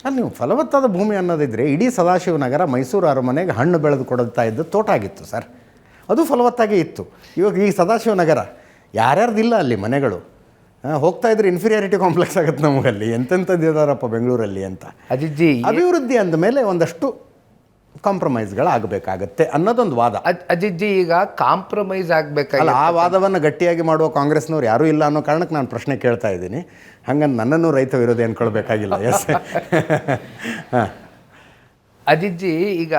ಅಲ್ಲಿ ನೀವು ಫಲವತ್ತಾದ ಭೂಮಿ ಅನ್ನೋದಿದ್ದರೆ ಇಡೀ ಸದಾಶಿವನಗರ ಮೈಸೂರು ಅರಮನೆಗೆ ಹಣ್ಣು ಬೆಳೆದು ಕೊಡುತ್ತಾ ಇದ್ದು ತೋಟ ಆಗಿತ್ತು ಸರ್. ಅದು ಫಲವತ್ತಾಗೇ ಇತ್ತು. ಇವಾಗ ಈ ಸದಾಶಿವನಗರ ಯಾರ್ಯಾರ್ದಿಲ್ಲ ಅಲ್ಲಿ ಮನೆಗಳು, ಹೋಗ್ತಾಯಿದ್ರೆ ಇನ್ಫೀರಿಯಾರಿಟಿ ಕಾಂಪ್ಲೆಕ್ಸ್ ಆಗುತ್ತೆ ನಮಗಲ್ಲಿ, ಎಂತೆಂಥದ್ದು ಇದ್ದಾರಪ್ಪ ಬೆಂಗಳೂರಲ್ಲಿ ಅಂತ. ಅಜಿಜ್ಜಿ, ಅಭಿವೃದ್ಧಿ ಅಂದ ಮೇಲೆ ಒಂದಷ್ಟು ಕಾಂಪ್ರಮೈಸ್ಗಳಾಗಬೇಕಾಗತ್ತೆ ಅನ್ನೋದೊಂದು ವಾದ. ಅಜಿಜ್ಜಿ, ಈಗ ಕಾಂಪ್ರಮೈಸ್ ಆಗಬೇಕಾಗಿಲ್ಲ. ಆ ವಾದವನ್ನು ಗಟ್ಟಿಯಾಗಿ ಮಾಡುವ ಕಾಂಗ್ರೆಸ್ನವ್ರು ಯಾರೂ ಇಲ್ಲ ಅನ್ನೋ ಕಾರಣಕ್ಕೆ ನಾನು ಪ್ರಶ್ನೆ ಕೇಳ್ತಾ ಇದ್ದೀನಿ. ಹಂಗಂದು ನನ್ನನ್ನು ರೈತ ವಿರೋಧಿ ಅಂದ್ಕೊಳ್ಬೇಕಾಗಿಲ್ಲ. ಎಸ್. ಹಾಂ ಅಜಿಜ್ಜಿ, ಈಗ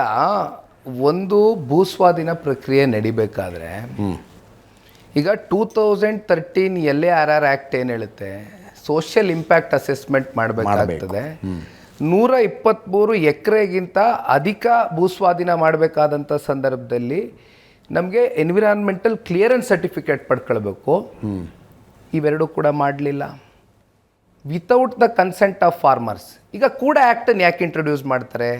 ಒಂದು ಭೂಸ್ವಾಧೀನ ಪ್ರಕ್ರಿಯೆ ನಡಿಬೇಕಾದ್ರೆ ಈಗ 2013 LARR ಆ್ಯಕ್ಟ್ ಏನು ಹೇಳುತ್ತೆ, ಸೋಷಿಯಲ್ ಇಂಪ್ಯಾಕ್ಟ್ ಅಸೆಸ್ಮೆಂಟ್ ಮಾಡಬೇಕಾಗ್ತದೆ. 123 ಎಕರೆಗಿಂತ ಅಧಿಕ ಭೂಸ್ವಾಧೀನ ಮಾಡಬೇಕಾದಂಥ ಸಂದರ್ಭದಲ್ಲಿ ನಮಗೆ ಎನ್ವಿರಾನ್ಮೆಂಟಲ್ ಕ್ಲಿಯರೆನ್ಸ್ ಸರ್ಟಿಫಿಕೇಟ್ ಪಡ್ಕೊಳ್ಬೇಕು. ಇವೆರಡೂ ಕೂಡ ಮಾಡಲಿಲ್ಲ. Without the consent of farmers. ಈಗ ಕೂಡ ಆ್ಯಕ್ಟನ್ನು ಯಾಕೆ ಇಂಟ್ರೊಡ್ಯೂಸ್ ಮಾಡ್ತಾರೆ?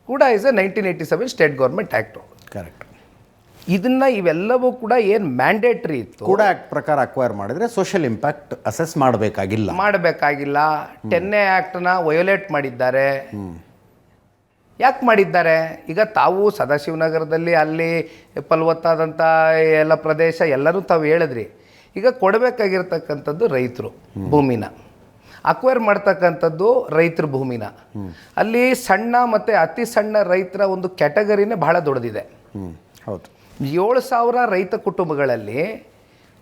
ಕೂಡ is A 1987 state government act. Correct. ಇವೆಲ್ಲವೂ ಕೂಡ ಏನು ಮ್ಯಾಂಡೇಟ್ರಿ ಇತ್ತು. ಕೂಡ ಆ್ಯಕ್ಟ್ ಪ್ರಕಾರ ಅಕ್ವೈರ್ ಮಾಡಿದರೆ ಸೋಷಿಯಲ್ ಇಂಪ್ಯಾಕ್ಟ್ ಅಸೆಸ್ ಮಾಡಬೇಕಾಗಿಲ್ಲ. 10A ಆ್ಯಕ್ಟನ್ನ ವಯೋಲೇಟ್ ಮಾಡಿದ್ದಾರೆ. ಯಾಕೆ ಮಾಡಿದ್ದಾರೆ? ಈಗ ತಾವು ಸದಾಶಿವನಗರದಲ್ಲಿ ಅಲ್ಲಿ ಫಲವತ್ತಾದಂಥ ಎಲ್ಲ ಪ್ರದೇಶ ಎಲ್ಲರೂ ತಾವು ಹೇಳಿದ್ರಿ. ಈಗ ಕೊಡಬೇಕಾಗಿರ್ತಕ್ಕಂಥದ್ದು ರೈತರು ಭೂಮಿನ, ಅಕ್ವೈರ್ ಮಾಡ್ತಕ್ಕಂಥದ್ದು ರೈತರ ಭೂಮಿನ. ಅಲ್ಲಿ ಸಣ್ಣ ಮತ್ತು ಅತಿ ಸಣ್ಣ ರೈತರ ಒಂದು ಕ್ಯಾಟಗರಿನೇ ಬಹಳ ದೊಡ್ಡದಿದೆ. ಹೌದು. 7,000 ರೈತ ಕುಟುಂಬಗಳಲ್ಲಿ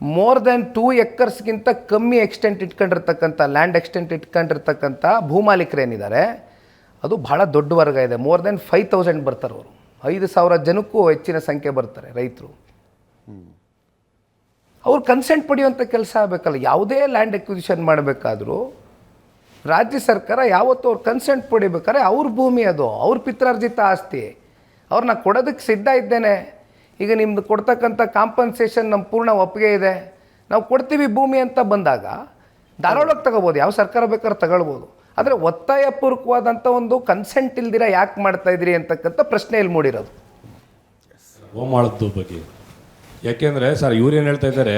ಮೋರ್ ದೆನ್ 2 ಎಕರ್ಸ್ಗಿಂತ ಕಮ್ಮಿ ಎಕ್ಸ್ಟೆಂಟ್ ಇಟ್ಕೊಂಡಿರ್ತಕ್ಕಂಥ ಲ್ಯಾಂಡ್ ಎಕ್ಸ್ಟೆಂಟ್ ಇಟ್ಕೊಂಡಿರ್ತಕ್ಕಂಥ ಭೂಮಾಲೀಕರೇನಿದ್ದಾರೆ ಅದು ಬಹಳ ದೊಡ್ಡ ವರ್ಗ ಇದೆ. ಮೋರ್ ದೆನ್ 5,000 ಬರ್ತಾರೆ ಅವರು. 5,000 ಜನಕ್ಕೂ ಹೆಚ್ಚಿನ ಸಂಖ್ಯೆ ಬರ್ತಾರೆ ರೈತರು. ಅವ್ರು ಕನ್ಸೆಂಟ್ ಪಡೆಯುವಂಥ ಕೆಲಸ ಆಗಬೇಕಲ್ಲ. ಯಾವುದೇ ಲ್ಯಾಂಡ್ ಎಕ್ವಿಸಿಷನ್ ಮಾಡಬೇಕಾದ್ರೂ ರಾಜ್ಯ ಸರ್ಕಾರ ಯಾವತ್ತೂ ಅವ್ರು ಕನ್ಸೆಂಟ್ ಪಡಿಬೇಕಾದ್ರೆ ಅವ್ರ ಭೂಮಿ, ಅದು ಅವ್ರ ಪಿತ್ರಾರ್ಜಿತ ಆಸ್ತಿ, ಅವ್ರನ್ನ ಕೊಡೋದಕ್ಕೆ ಸಿದ್ಧ ಇದ್ದೇನೆ. ಈಗ ನಿಮ್ದು ಕೊಡ್ತಕ್ಕಂಥ ಕಾಂಪನ್ಸೇಷನ್ ನಮ್ಮ ಪೂರ್ಣ ಒಪ್ಪಿಗೆ ಇದೆ, ನಾವು ಕೊಡ್ತೀವಿ ಭೂಮಿ ಅಂತ ಬಂದಾಗ ಧಾರಾಳವಾಗಿ ತಗೋಬೋದು, ಯಾವ ಸರ್ಕಾರ ಬೇಕಾದ್ರೂ ತಗೊಳ್ಬೋದು. ಆದರೆ ಒತ್ತಾಯಪೂರ್ವಕವಾದಂಥ ಒಂದು ಕನ್ಸೆಂಟ್ ಇಲ್ದಿರ ಯಾಕೆ ಮಾಡ್ತಾಯಿದ್ರಿ ಅಂತಕ್ಕಂಥ ಪ್ರಶ್ನೆ ಇಲ್ಲಿ ಮೂಡಿರೋದು. ಗೋಮಾಳದ ಬಗ್ಗೆ ಯಾಕೆಂದರೆ ಸರ್ ಇವ್ರು ಏನು ಹೇಳ್ತಾ ಇದ್ದಾರೆ,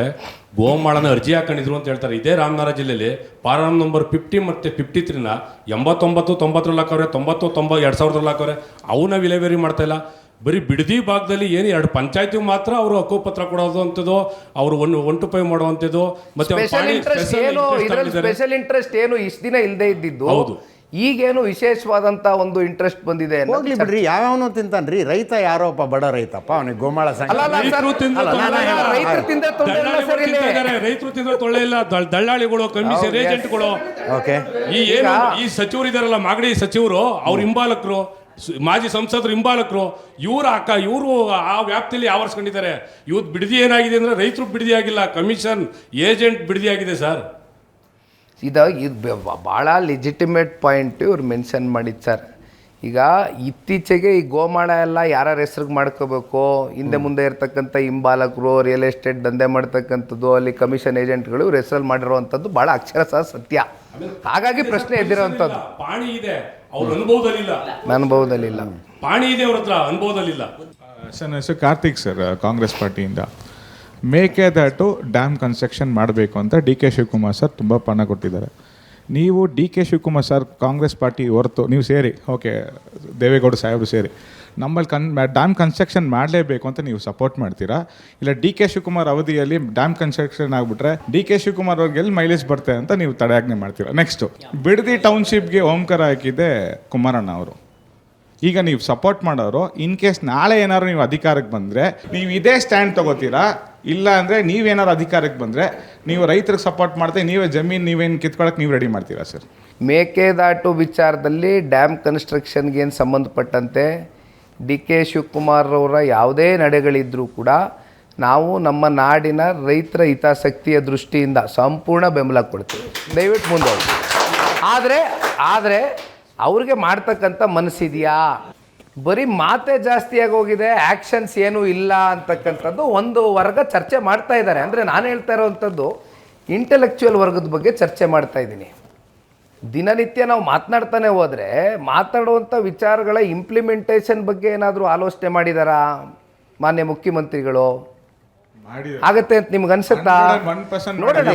ಗೋಮಾಳನ ಅರ್ಜಿ ಹಾಕೊಂಡಿದ್ರು ಅಂತ ಹೇಳ್ತಾರೆ. ಇದೇ ರಾಮನಗರ ಜಿಲ್ಲೆಯಲ್ಲಿ ಪಾರಾಮ್ ನಂಬರ್ 50 ಮತ್ತು 53ನ 89, 90 ಹಾಕವ್ರೆ, 90, 2000 ಹಾಕವ್ರೆ. ಅವನ್ನ ವಿಲೇವಾರಿ ಮಾಡ್ತಾ ಇಲ್ಲ. ಬರೀ ಬಿಡದಿ ಭಾಗದಲ್ಲಿ ಏನು 2 ಪಂಚಾಯತಿಗೆ ಮಾತ್ರ ಅವರು ಹಕ್ಕುಪತ್ರ ಕೊಡೋದು ಅಂಥದ್ದು, ಅವರು 1-5 ಮಾಡುವಂಥದ್ದು. ಮತ್ತೆ ಸ್ಪೆಷಲ್ ಇಂಟ್ರೆಸ್ಟ್ ಏನು ಇಷ್ಟು ದಿನ ಇಲ್ಲದೆ ಇದ್ದಿದ್ದು, ಹೌದು, ಈಗೇನು ವಿಶೇಷವಾದಂಥ ಒಂದು ಇಂಟ್ರೆಸ್ಟ್ ಬಂದಿದೆ. ಹೋಗ್ಲಿ ಬಿಡ್ರಿ, ಯಾವನೋ ತಿಂತಾನ್ರಿ ರೈತ, ಯಾರೋಪ್ಪ ಬಡ ರೈತಪ್ಪ, ಅವನಿಗೆ ಗೋಮಾಳ ರೈತರು ತಿಂದ್ರೆ ತೊಳ್ಳೆ ಇಲ್ಲ. ದಳ್ಳಾಳಿಗಳು, ಕಮಿಷನ್ ಏಜೆಂಟ್ಗಳು, ಈ ಏನು ಈ ಸಚಿವರು ಇದಾರಲ್ಲ, ಮಾಗಡಿ ಸಚಿವರು, ಅವ್ರ ಹಿಂಬಾಲಕರು, ಮಾಜಿ ಸಂಸದರು ಹಿಂಬಾಲಕರು, ಇವರು ಆ ವ್ಯಾಪ್ತಿಯಲ್ಲಿ ಆವರಿಸ್ಕೊಂಡಿದ್ದಾರೆ. ಇವತ್ತು ಬಿಡದಿ ಏನಾಗಿದೆ ಅಂದ್ರೆ ರೈತರು ಬಿಡದಿ ಆಗಿಲ್ಲ, ಕಮಿಷನ್ ಏಜೆಂಟ್ ಬಿಡದಿ ಆಗಿದೆ ಸರ್. ಇದು ಭಾಳ ಲೆಜಿಟಿಮೇಟ್ ಪಾಯಿಂಟ್ ಇವ್ರು ಮೆನ್ಷನ್ ಮಾಡಿದ್ದು ಸರ್. ಈಗ ಇತ್ತೀಚೆಗೆ ಈ ಗೋಮಾಳ ಎಲ್ಲ ಯಾರ್ಯಾರ ಹೆಸ್ರಿಗೆ ಮಾಡ್ಕೋಬೇಕು, ಹಿಂದೆ ಮುಂದೆ ಇರ್ತಕ್ಕಂಥ ಹಿಂಬಾಲಕರು, ರಿಯಲ್ ಎಸ್ಟೇಟ್ ದಂಧೆ ಮಾಡ್ತಕ್ಕಂಥದ್ದು, ಅಲ್ಲಿ ಕಮಿಷನ್ ಏಜೆಂಟ್ಗಳು ಇವ್ರ ಹೆಸರಲ್ಲಿ ಮಾಡಿರುವಂಥದ್ದು ಭಾಳ ಅಕ್ಷರಶಃ ಸತ್ಯ. ಹಾಗಾಗಿ ಪ್ರಶ್ನೆ ಎದ್ದಿರೋವಂಥದ್ದು. ಪಾಣಿ ಇದೆ ಅವ್ರ ಅನುಭವದಲ್ಲಿಲ್ಲ. ಪಾಣಿ ಇದೆ ಅವ್ರ ಹತ್ರ, ಅನುಭವದಲ್ಲಿಲ್ಲ. ಸರ್, ನನ್ನ ಹೆಸರು ಕಾರ್ತಿಕ್ ಸರ್, ಕಾಂಗ್ರೆಸ್ ಪಾರ್ಟಿಯಿಂದ. ಮೇಕೆದಾಟು ಡ್ಯಾಮ್ ಕನ್ಸ್ಟ್ರಕ್ಷನ್ ಮಾಡಬೇಕು ಅಂತ DK ಶಿವಕುಮಾರ್ ಸರ್ ತುಂಬ ಪಣ ಕೊಟ್ಟಿದ್ದಾರೆ. ನೀವು DK Shivakumar sir Congress party ಹೊರತು ನೀವು ಸೇರಿ, ಓಕೆ, ದೇವೇಗೌಡ ಸಾಹೇಬರು ಸೇರಿ ನಮ್ಮಲ್ಲಿ ಡ್ಯಾಮ್ ಕನ್ಸ್ಟ್ರಕ್ಷನ್ ಮಾಡಲೇಬೇಕು ಅಂತ ನೀವು ಸಪೋರ್ಟ್ ಮಾಡ್ತೀರಾ? ಇಲ್ಲ DK ಶಿವಕುಮಾರ್ ಅವಧಿಯಲ್ಲಿ ಡ್ಯಾಮ್ ಕನ್ಸ್ಟ್ರಕ್ಷನ್ ಆಗಿಬಿಟ್ರೆ DK ಶಿವಕುಮಾರ್ ಅವ್ರಿಗೆ ಎಲ್ಲಿ ಮೈಲೇಜ್ ಬರ್ತದೆ ಅಂತ ನೀವು ತಡೆಯಾಜ್ಞೆ ಮಾಡ್ತೀರಾ? ನೆಕ್ಸ್ಟು, ಬಿಡದಿ ಟೌನ್ಶಿಪ್ಗೆ ಓಂಕಾರ ಹಾಕಿದ್ದೆ ಕುಮಾರಣ್ಣ ಅವರು. ಈಗ ನೀವು ಸಪೋರ್ಟ್ ಮಾಡೋರು, ಇನ್ ಕೇಸ್ ನಾಳೆ ಏನಾದ್ರು ನೀವು ಅಧಿಕಾರಕ್ಕೆ ಬಂದರೆ ನೀವು ಇದೇ ಸ್ಟ್ಯಾಂಡ್ ತೊಗೋತೀರಾ? ಇಲ್ಲ ಅಂದರೆ ನೀವೇನಾದ್ರು ಅಧಿಕಾರಕ್ಕೆ ಬಂದರೆ ನೀವು ರೈತರಿಗೆ ಸಪೋರ್ಟ್ ಮಾಡ್ತೀವಿ, ನೀವೇ ಜಮೀನು ನೀವೇನು ಕಿತ್ಕೊಳ್ಳೋಕೆ ನೀವು ರೆಡಿ ಮಾಡ್ತೀರಾ ಸರ್? ಮೇಕೆದಾಟು ವಿಚಾರದಲ್ಲಿ ಡ್ಯಾಮ್ ಕನ್ಸ್ಟ್ರಕ್ಷನ್ಗೆ ಏನು ಸಂಬಂಧಪಟ್ಟಂತೆ DK ಶಿವಕುಮಾರ್ ಅವರ ಯಾವುದೇ ನಡೆಗಳಿದ್ದರೂ ಕೂಡ ನಾವು ನಮ್ಮ ನಾಡಿನ ರೈತರ ಹಿತಾಸಕ್ತಿಯ ದೃಷ್ಟಿಯಿಂದ ಸಂಪೂರ್ಣ ಬೆಂಬಲ ಕೊಡ್ತೀವಿ. ದಯವಿಟ್ಟು ಮುಂದೆ ಹೋಗಿ. ಆದರೆ ಅವ್ರಿಗೆ ಮಾಡ್ತಕ್ಕಂಥ ಮನಸ್ಸಿದೆಯಾ? ಬರೀ ಮಾತೇ ಜಾಸ್ತಿಯಾಗಿ ಹೋಗಿದೆ, ಆ್ಯಕ್ಷನ್ಸ್ ಏನೂ ಇಲ್ಲ ಅಂತಕ್ಕಂಥದ್ದು ಒಂದು ವರ್ಗ ಚರ್ಚೆ ಮಾಡ್ತಾ ಇದ್ದಾರೆ. ಅಂದರೆ ನಾನು ಹೇಳ್ತಾ ಇರೋವಂಥದ್ದು ಇಂಟೆಲೆಕ್ಚುಯಲ್ ವರ್ಗದ ಬಗ್ಗೆ ಚರ್ಚೆ ಮಾಡ್ತಾ ಇದ್ದೀನಿ. ದಿನನಿತ್ಯ ನಾವು ಮಾತನಾಡ್ತಾನೆ ಹೋದರೆ ಮಾತಾಡುವಂಥ ವಿಚಾರಗಳ ಇಂಪ್ಲಿಮೆಂಟೇಷನ್ ಬಗ್ಗೆ ಏನಾದರೂ ಆಲೋಚನೆ ಮಾಡಿದಾರಾ ಮಾನ್ಯ ಮುಖ್ಯಮಂತ್ರಿಗಳು? ಆಗತ್ತೆ ಅಂತ ನಿಮ್ಗೆ ಅನ್ಸುತ್ತಾ? ನೋಡೋಣ,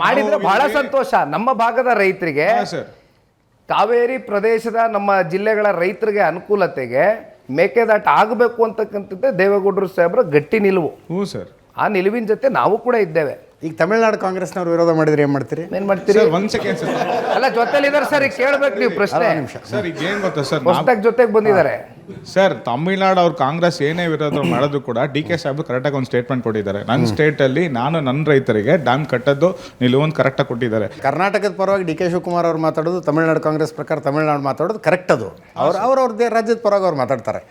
ಮಾಡಿದ್ರೆ ಬಹಳ ಸಂತೋಷ. ನಮ್ಮ ಭಾಗದ ರೈತರಿಗೆ ಕಾವೇರಿ ಪ್ರದೇಶದ ನಮ್ಮ ಜಿಲ್ಲೆಗಳ ರೈತರಿಗೆ ಅನುಕೂಲತೆಗೆ ಮೇಕೆದಾಟು ಆಗಬೇಕು ಅಂತಕ್ಕಂಥದ್ದೇ ದೇವೇಗೌಡರು ಸಾಹೇಬ್ರ ಗಟ್ಟಿ ನಿಲುವು. ಹ್ಞೂ ಸರ್. ಆ ನಿಲುವಿನ ಜೊತೆ ನಾವು ಕೂಡ ಇದ್ದೇವೆ. ಈಗ ತಮಿಳ್ನಾಡು ಕಾಂಗ್ರೆಸ್ನವ್ರು ವಿರೋಧ ಮಾಡಿದ್ರೆ ಏನು ಮಾಡ್ತೀರಿ? ಏನು ಮಾಡ್ತೀರಿ? Sir 1 second sir. ಅಲ್ಲ, ಜೊತೆಲಿದ್ದಾರೆ ಸರ್, ಈಗ ಕೇಳ್ಬೇಕು ನೀವು ಪ್ರಶ್ನೆ. ಸರ್ ಈಗ ಏನು ಗೊತ್ತಾ ಸರ್, ಹೊಸದಾಗಿ ಜೊತೆಗೆ ಬಂದಿದ್ದಾರೆ ಸರ್ ತಮಿಳ್ನಾಡು ಅವ್ರು ಕಾಂಗ್ರೆಸ್ ಏನೇ ವಿರೋಧ ಮಾಡಿದ್ರು ಕೂಡ ಡಿ ಕೆ ಸಾಹೇಬ್ ಕರೆಕ್ಟಾಗಿ ಒಂದು ಸ್ಟೇಟ್ಮೆಂಟ್ ಕೊಟ್ಟಿದ್ದಾರೆ. ನನ್ನ ಸ್ಟೇಟಲ್ಲಿ ನಾನು ನನ್ನ ರೈತರಿಗೆ ಡ್ಯಾಮ್ ಕಟ್ಟದ್ದು ನಿಲುವನ್ನು ಕರೆಕ್ಟಾಗಿ ಕೊಟ್ಟಿದ್ದಾರೆ. ಕರ್ನಾಟಕದ ಪರವಾಗಿ ಡಿ ಕೆ ಶಿವಕುಮಾರ್ ಅವ್ರು ಮಾತಾಡೋದು, ತಮಿಳ್ನಾಡು ಕಾಂಗ್ರೆಸ್ ಪ್ರಕಾರ ತಮಿಳ್ನಾಡು ಮಾತಾಡೋದು ಕರೆಕ್ಟ್. ಅದು ಅವ್ರವ್ರದ್ದೇ ರಾಜ್ಯದ ಪರವಾಗಿ ಅವ್ರು ಮಾತಾಡ್ತಾರೆ.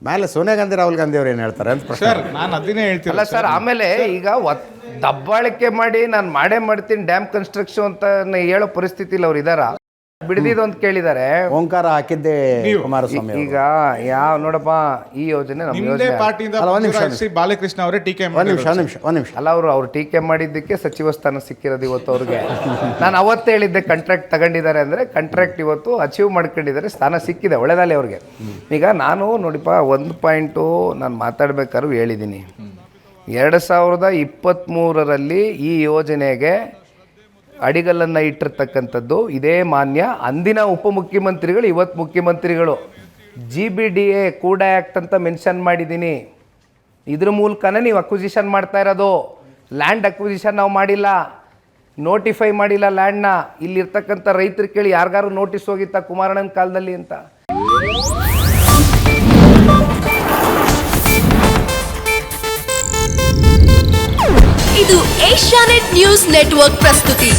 ಮೇಲೆ ಸೋನಿಯಾ ಗಾಂಧಿ, ರಾಹುಲ್ ಗಾಂಧಿ ಅವ್ರು ಏನು ಹೇಳ್ತಾರೆ ಅಂತ ಪ್ರಶ್ನೆ. ಸರ್ ನಾನು ಅದನ್ನೇ ಹೇಳ್ತೀನಿ. ಅಲ್ಲ ಸರ್, ಆಮೇಲೆ ಈಗ ದಬ್ಬಾಳಿಕೆ ಮಾಡಿ ನಾನು ಮಾಡೇ ಮಾಡ್ತೀನಿ ಡ್ಯಾಮ್ ಕನ್ಸ್ಟ್ರಕ್ಷನ್ ಅಂತ ಹೇಳೋ ಪರಿಸ್ಥಿತಿಲಿ ಅವ್ರು ಇದಾರ? ಬಿಡದಿದ್ದು ಅಂತ ಕೇಳಿದ್ದಾರೆ. ಓಂಕಾರ ಹಾಕಿದ್ದೆ ಕುಮಾರಸ್ವಾಮಿ. ಈಗ ಯಾವ ನೋಡಪ್ಪ, ಈ ಯೋಜನೆ ನಮ್ಮ ನಿಮ್ಮದೇ ಯೋಜನೆ ಪಾರ್ಟಿಯಿಂದ ಅಲ್ಲ, ಒಂದ್ ನಿಮಿಷ. ಬಾಲಕೃಷ್ಣ ಅವರೇ ಟೀಕೆ ಒಂದು ನಿಮಿಷ. ಅಲ್ಲ, ಅವ್ರು ಟೀಕೆ ಮಾಡಿದ್ದಕ್ಕೆ ಸಚಿವ ಸ್ಥಾನ ಸಿಕ್ಕಿರೋದು ಇವತ್ತು ಅವ್ರಿಗೆ. ನಾನು ಅವತ್ತೇ ಹೇಳಿದ್ದೆ ಕಾಂಟ್ರಾಕ್ಟ್ ತಗೊಂಡಿದ್ದಾರೆ ಅಂದರೆ, ಕಾಂಟ್ರಾಕ್ಟ್ ಇವತ್ತು ಅಚೀವ್ ಮಾಡ್ಕೊಂಡಿದ್ದಾರೆ, ಸ್ಥಾನ ಸಿಕ್ಕಿದೆ, ಒಳ್ಳೆದಾಲೆ ಅವ್ರಿಗೆ. ಈಗ ನಾನು ನೋಡಿಪ್ಪ, ಒಂದು ಪಾಯಿಂಟು ನಾನು ಮಾತಾಡ್ಬೇಕಾದ್ರೂ ಹೇಳಿದ್ದೀನಿ. 2023ರಲ್ಲಿ ಈ ಯೋಜನೆಗೆ ಅಡಿಗಲ್ಲನ್ನು ಇಟ್ಟಿರ್ತಕ್ಕಂಥದ್ದು ಇದೇ ಮಾನ್ಯ ಅಂದಿನ ಉಪಮುಖ್ಯಮಂತ್ರಿಗಳು, ಇವತ್ತು ಮುಖ್ಯಮಂತ್ರಿಗಳು. GBDA ಕೂಡ ಆ್ಯಕ್ಟ್ ಅಂತ ಮೆನ್ಷನ್ ಮಾಡಿದ್ದೀನಿ. ಇದ್ರ ಮೂಲಕನೇ ನೀವು ಅಕ್ವಿಸಿಷನ್ ಮಾಡ್ತಾ ಇರೋದು. ಲ್ಯಾಂಡ್ ಅಕ್ವಿಸಿಷನ್ ನಾವು ಮಾಡಿಲ್ಲ, ನೋಟಿಫೈ ಮಾಡಿಲ್ಲ ಲ್ಯಾಂಡ್ನ. ಇಲ್ಲಿರ್ತಕ್ಕಂಥ ರೈತರು ಕೇಳಿ, ಯಾರಿಗಾರು ನೋಟಿಸ್ ಹೋಗಿತ್ತಾ ಕುಮಾರಣ್ಣನ ಕಾಲದಲ್ಲಿ ಅಂತ? ಇದು ಏಷ್ಯಾನೆಟ್ ನ್ಯೂಸ್ ನೆಟ್ವರ್ಕ್ ಪ್ರಸ್ತುತಿ.